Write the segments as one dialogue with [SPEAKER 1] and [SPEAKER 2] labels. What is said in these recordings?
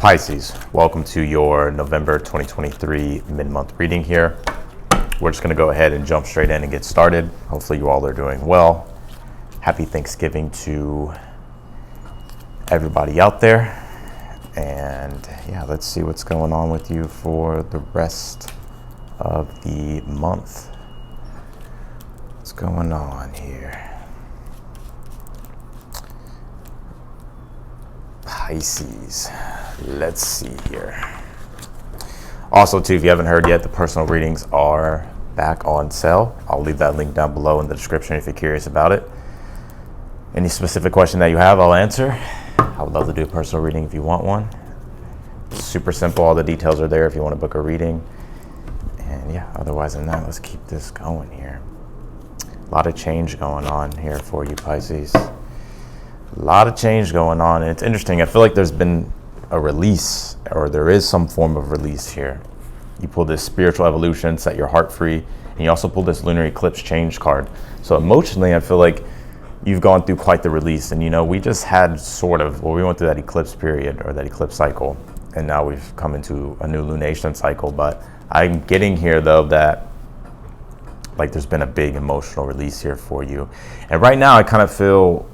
[SPEAKER 1] Pisces, welcome to your November 2023 mid-month reading here. We're just going to go ahead and jump straight in and get started. Hopefully you all are doing well. Happy Thanksgiving to everybody out there. And yeah, let's see what's going on with you for the rest of the month. What's going on here? Pisces. Let's see here. Also, too, if you haven't heard yet, the personal readings are back on sale. I'll leave that link down below in the description if you're curious about it. Any specific question that you have, I'll answer. I would love to do a personal reading if you want one. Super simple. All the details are there if you want to book a reading. And yeah, otherwise than that, let's keep this going here. A lot of change going on here for you, Pisces. A lot of change going on. And it's interesting. I feel like there's been a release, or there is some form of release here. You pull this spiritual evolution, set your heart free, and you also pull this lunar eclipse change card. So emotionally, I feel like you've gone through quite the release. And you know, we just had we went through that eclipse period, or that eclipse cycle, and now we've come into a new lunation cycle. But I'm getting here though that like there's been a big emotional release here for you. And right now I kind of feel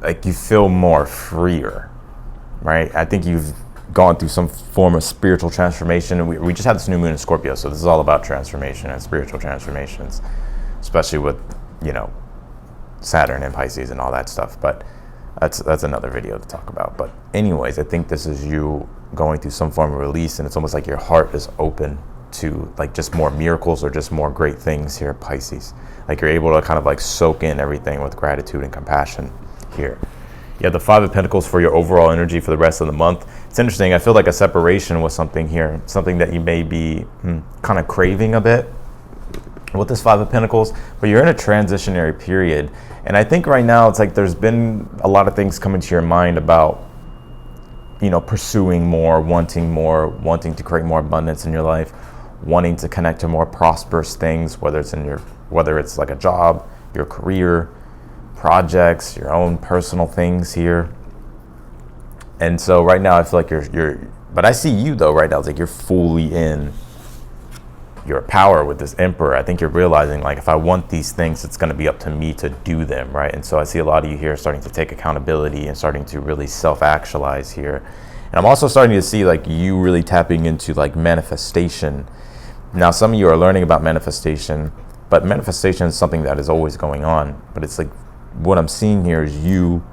[SPEAKER 1] like you feel more freer, right? I think you've gone through some form of spiritual transformation. We just had this new moon in Scorpio, so this is all about transformation and spiritual transformations, especially with, you know, Saturn and Pisces and all that stuff. But that's another video to talk about. But anyways, I think this is you going through some form of release, and it's almost like your heart is open to like just more miracles or just more great things here, Pisces. Like you're able to kind of like soak in everything with gratitude and compassion here. You have the Five of Pentacles for your overall energy for the rest of the month. It's interesting. I feel like a separation was something here, something that you may be kind of craving a bit with this Five of Pentacles, but you're in a transitionary period. And I think right now it's like there's been a lot of things coming to your mind about, you know, pursuing more, wanting to create more abundance in your life, wanting to connect to more prosperous things, whether it's like a job, your career, projects, your own personal things here. And so right now I feel like but I see you though right now, it's like you're fully in your power with this Emperor. I think you're realizing like, if I want these things, it's going to be up to me to do them, right? And so I see a lot of you here starting to take accountability and starting to really self-actualize here. And I'm also starting to see like you really tapping into like manifestation. Now, some of you are learning about manifestation, but manifestation is something that is always going on. But it's like, what I'm seeing here is you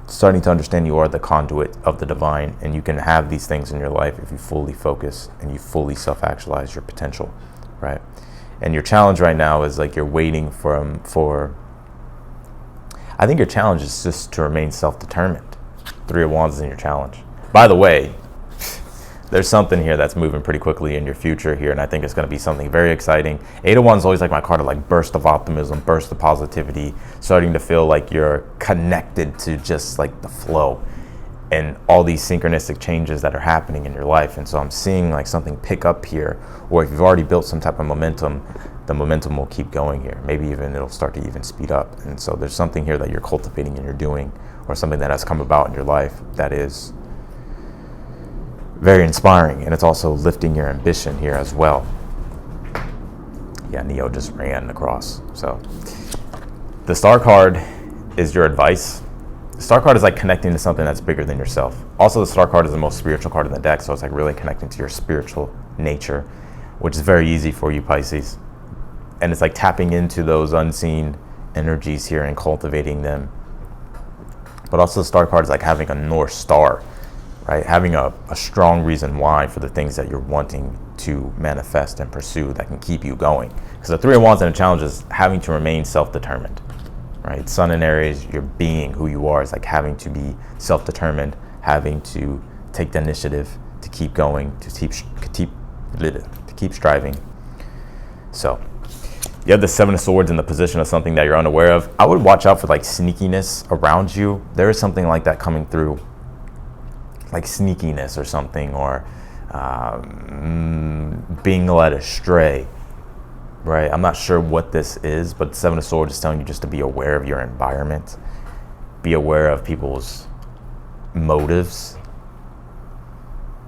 [SPEAKER 1] starting to understand you are the conduit of the divine, and you can have these things in your life if you fully focus and you fully self-actualize your potential, right? And your challenge right now is like you're waiting for I think your challenge is just to remain self-determined. Three of Wands is in your challenge. By the way, there's something here that's moving pretty quickly in your future here, and I think it's going to be something very exciting. Eight of Wands is always like my card of like burst of optimism, burst of positivity, starting to feel like you're connected to just like the flow and all these synchronistic changes that are happening in your life. And so I'm seeing like something pick up here, or if you've already built some type of momentum, the momentum will keep going here. Maybe even it'll start to even speed up. And so there's something here that you're cultivating and you're doing, or something that has come about in your life that is very inspiring, and it's also lifting your ambition here as well. Yeah, Neo just ran across. So the Star card is your advice. The Star card is like connecting to something that's bigger than yourself. Also, the Star card is the most spiritual card in the deck, so it's like really connecting to your spiritual nature, which is very easy for you, Pisces. And it's like tapping into those unseen energies here and cultivating them. But also the Star card is like having a North Star, right? Having a strong reason why for the things that you're wanting to manifest and pursue that can keep you going. Because the Three of Wands in a challenge is having to remain self-determined, right? Sun in Aries, your being, who you are, is like having to be self-determined, having to take the initiative to keep going, to keep striving. So you have the Seven of Swords in the position of something that you're unaware of. I would watch out for like sneakiness around you. There is something like that coming through, like sneakiness or something, or being led astray, right? I'm not sure what this is, but Seven of Swords is telling you just to be aware of your environment, be aware of people's motives.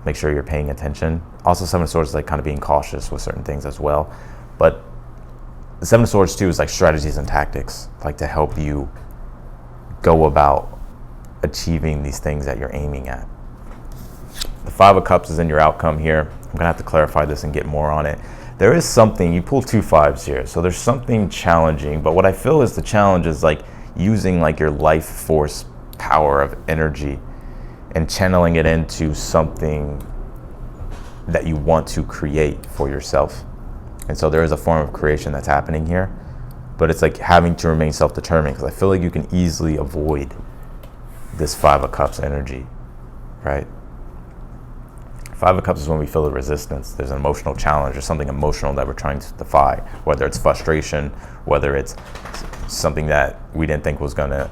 [SPEAKER 1] Make sure you're paying attention. Also, Seven of Swords is like kind of being cautious with certain things as well. But the Seven of Swords too is like strategies and tactics, like to help you go about achieving these things that you're aiming at. The Five of Cups is in your outcome here. I'm gonna have to clarify this and get more on it. There is something, you pull 2 5s here, so there's something challenging, but what I feel is the challenge is like using like your life force power of energy and channeling it into something that you want to create for yourself. And so there is a form of creation that's happening here, but it's like having to remain self-determined, because I feel like you can easily avoid this Five of Cups energy, right? Five of Cups is when we feel the resistance. There's an emotional challenge or something emotional that we're trying to defy, whether it's frustration, whether it's something that we didn't think was gonna,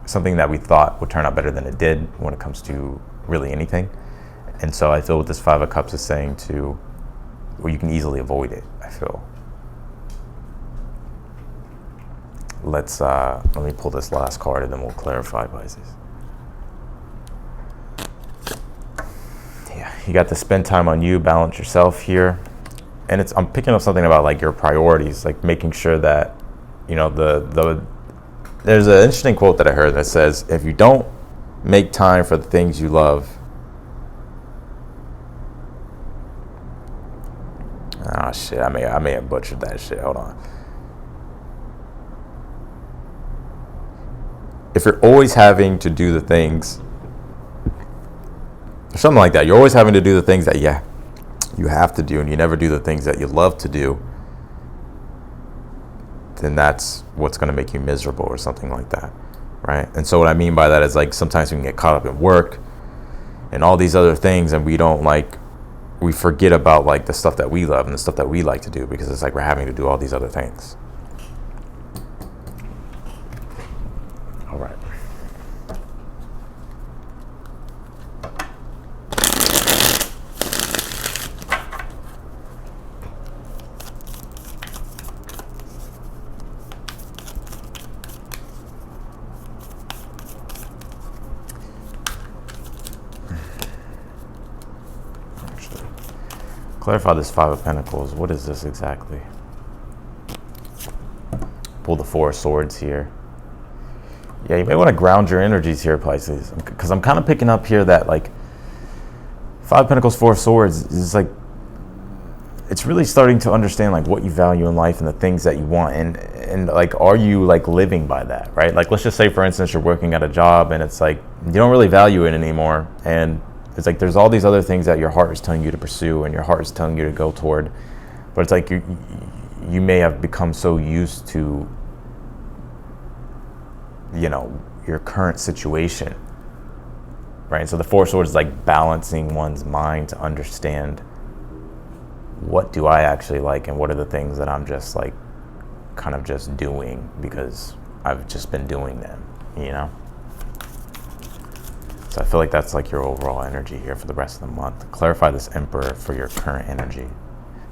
[SPEAKER 1] something that we thought would turn out better than it did when it comes to really anything. And so I feel what this Five of Cups is saying to, well, you can easily avoid it, I feel. Let me pull this last card and then we'll clarify, Pisces. Yeah, you got to spend time on you, balance yourself here. And I'm picking up something about like your priorities, like making sure that, you know, there's an interesting quote that I heard that says, if you don't make time for the things you love, oh shit, I may have butchered that shit. Hold on. If you're always having to do the things, or something like that, you're always having to do the things that you have to do, and you never do the things that you love to do, then that's what's going to make you miserable or something like that, right? And so what I mean by that is like sometimes we can get caught up in work and all these other things, and we forget about like the stuff that we love and the stuff that we like to do, because it's like we're having to do all these other things. All right. Clarify this Five of Pentacles. What is this exactly? Pull the Four of Swords here. Yeah, you may want to ground your energies here, Pisces, because I'm kind of picking up here that like Five of Pentacles, Four of Swords is like, it's really starting to understand like what you value in life and the things that you want, and like, are you like living by that, right? Like, let's just say for instance you're working at a job and it's like you don't really value it anymore, and it's like there's all these other things that your heart is telling you to pursue and your heart is telling you to go toward, but it's like you may have become so used to, you know, your current situation, right? So the Four of Swords is like balancing one's mind to understand, what do I actually like and what are the things that I'm just like kind of just doing because I've just been doing them, you know? So I feel like that's like your overall energy here for the rest of the month. Clarify this Emperor for your current energy.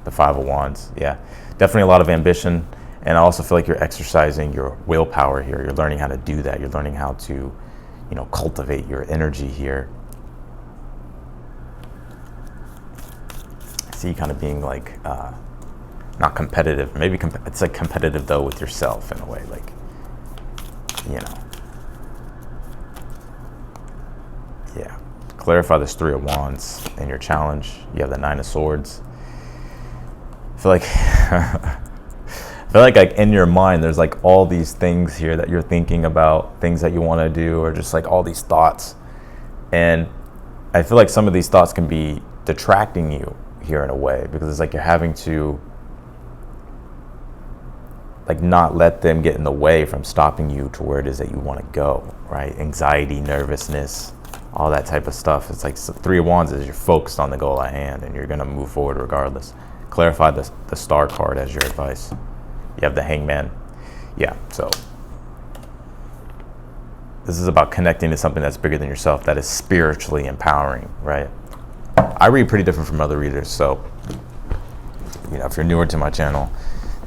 [SPEAKER 1] The Five of Wands, yeah. Definitely a lot of ambition. And I also feel like you're exercising your willpower here. You're learning how to do that. You're learning how to, you know, cultivate your energy here. I see you kind of being like, not competitive. Maybe it's like competitive though with yourself in a way, like, you know. Yeah. Clarify this Three of Wands in your challenge. You have the Nine of Swords. I feel like like in your mind there's like all these things here that you're thinking about, things that you want to do, or just like all these thoughts. And I feel like some of these thoughts can be detracting you here in a way, because it's like you're having to like not let them get in the way from stopping you to where it is that you want to go, right? Anxiety, nervousness, all that type of stuff. It's like Three of Wands is you're focused on the goal at hand and you're going to move forward regardless. Clarify the Star card as your advice. You have the Hangman. Yeah, so this is about connecting to something that's bigger than yourself, that is spiritually empowering, right? I read pretty different from other readers, so you know, if you're newer to my channel,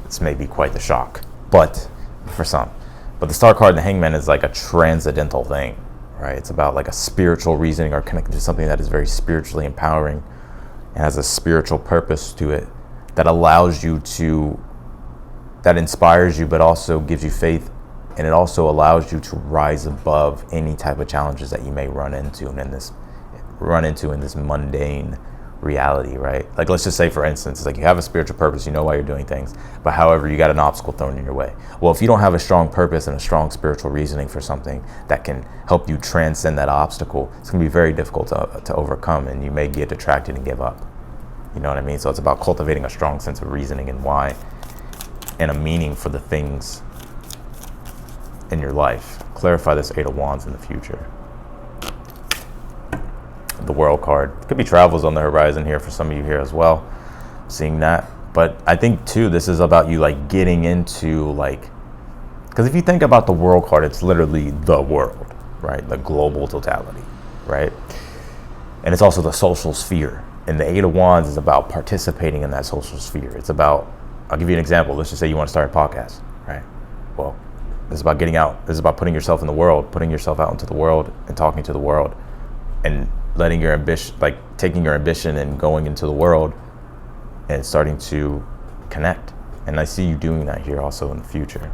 [SPEAKER 1] this may be quite the shock, but for some. But the Star card and the Hangman is like a transcendental thing, right? It's about like a spiritual reasoning or connected to something that is very spiritually empowering and has a spiritual purpose to it that allows you to, that inspires you, but also gives you faith. And it also allows you to rise above any type of challenges that you may run into in this mundane reality, right? Like, let's just say, for instance, it's like you have a spiritual purpose, you know why you're doing things, but however, you got an obstacle thrown in your way. Well, if you don't have a strong purpose and a strong spiritual reasoning for something that can help you transcend that obstacle, it's going to be very difficult to overcome, and you may get detracted and give up. You know what I mean? So it's about cultivating a strong sense of reasoning and why, and a meaning for the things in your life. Clarify this Eight of Wands in the future. The World card. Could be travels on the horizon here for some of you here as well, seeing that. But I think too, this is about you like getting into like, because if you think about the World card, it's literally the world, right? The global totality, right? And it's also the social sphere. And the Eight of Wands is about participating in that social sphere. It's about, I'll give you an example. Let's just say you want to start a podcast, right? Well, this is about getting out. This is about putting yourself in the world, putting yourself out into the world and talking to the world, and letting your ambition, like taking your ambition and going into the world and starting to connect. And I see you doing that here also in the future.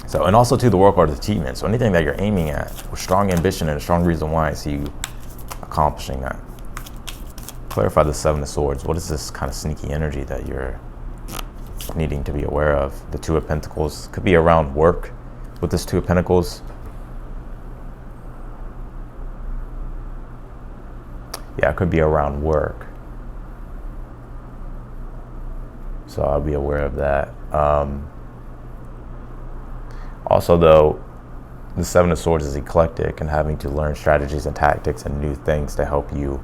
[SPEAKER 1] So, and also too, the World card is achievement. So anything that you're aiming at with strong ambition and a strong reason why, I see you accomplishing that. Clarify the Seven of Swords. What is this kind of sneaky energy that you're needing to be aware of? The Two of Pentacles could be around work with this Two of Pentacles. Yeah, it could be around work. So I'll be aware of that. Also, though, the Seven of Swords is eclectic and having to learn strategies and tactics and new things to help you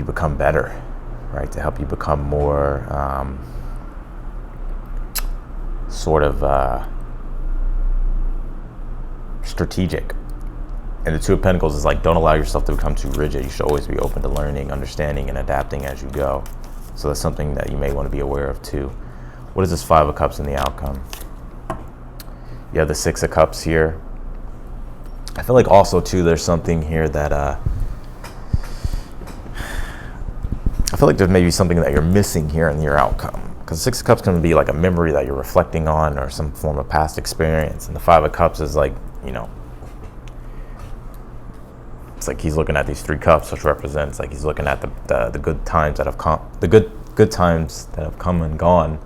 [SPEAKER 1] become better, right? To help you become more strategic. And the Two of Pentacles is like, don't allow yourself to become too rigid. You should always be open to learning, understanding, and adapting as you go. So that's something that you may want to be aware of too. What is this Five of Cups in the outcome? You have the Six of Cups here. I feel like also too, there's something here that I feel like there's maybe something that you're missing here in your outcome. Because Six of Cups can be like a memory that you're reflecting on or some form of past experience. And the Five of Cups is like, you know, it's like he's looking at these three cups, which represents like he's looking at the good times that have come, the good times that have come and gone,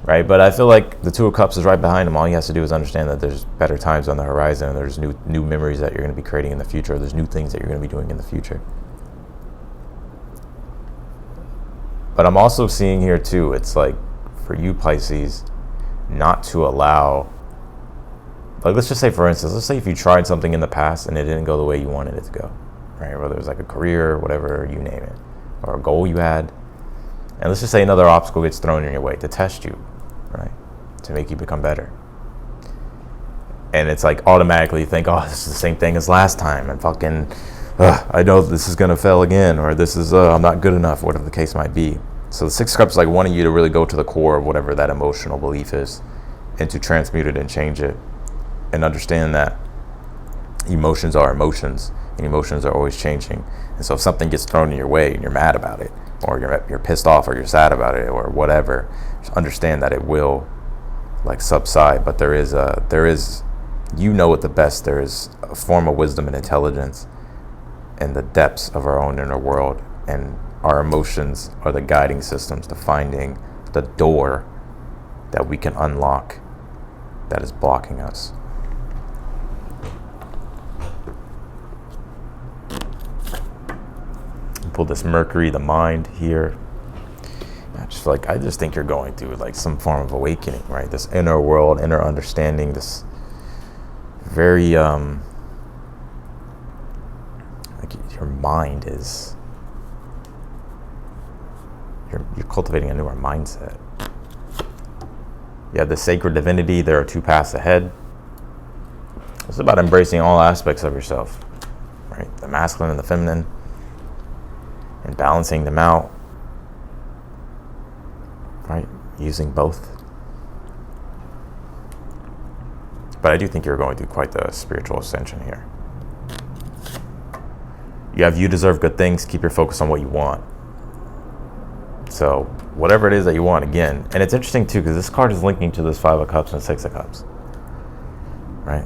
[SPEAKER 1] right? But I feel like the Two of Cups is right behind him. All he has to do is understand that there's better times on the horizon, and there's new memories that you're going to be creating in the future. There's new things that you're going to be doing in the future. But I'm also seeing here too, it's like for you Pisces, not to allow, like let's just say for instance, let's say if you tried something in the past and it didn't go the way you wanted it to go, right? Whether it was like a career, whatever you name it, or a goal you had. And let's just say another obstacle gets thrown in your way to test you, right? To make you become better. And it's like automatically you think, oh, this is the same thing as last time, and fucking, I know this is gonna fail again, or this is, I'm not good enough, whatever the case might be. So the Six of Cups is like wanting you to really go to the core of whatever that emotional belief is and to transmute it and change it and understand that emotions are emotions and emotions are always changing. And so if something gets thrown in your way and you're mad about it, or you're pissed off, or you're sad about it, or whatever, just understand that it will like subside. But there is, you know at the best, there is a form of wisdom and intelligence in the depths of our own inner world, and our emotions are the guiding systems to finding the door that we can unlock that is blocking us. Pull this Mercury, the mind here. I just think you're going through like some form of awakening, right? This inner world, inner understanding, this very like your mind is, you're cultivating a newer mindset. You have the sacred divinity. There are two paths ahead. It's about embracing all aspects of yourself, right? The masculine and the feminine, and balancing them out, right? Using both. But I do think you're going through quite the spiritual ascension here. You deserve good things. Keep your focus on what you want. So whatever it is that you want, again. And it's interesting too, because this card is linking to this 5 of Cups and 6 of Cups. Right?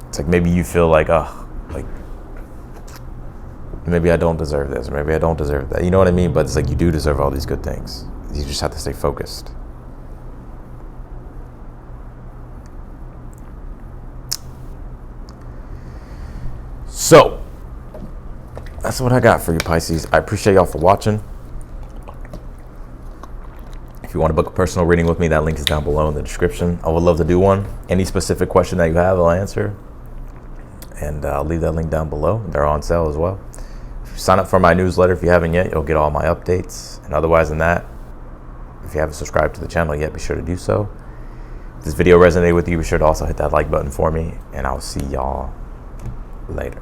[SPEAKER 1] It's like maybe you feel like, like maybe I don't deserve this, or maybe I don't deserve that. You know what I mean? But it's like you do deserve all these good things. You just have to stay focused. So that's what I got for you, Pisces. I appreciate y'all for watching. If you want to book a personal reading with me, that link is down below in the description. I would love to do one. Any specific question that you have, I'll answer. And I'll leave that link down below. They're on sale as well. Sign up for my newsletter if you haven't yet. You'll get all my updates. And otherwise than that, if you haven't subscribed to the channel yet, be sure to do so. If this video resonated with you, be sure to also hit that like button for me. And I'll see y'all later.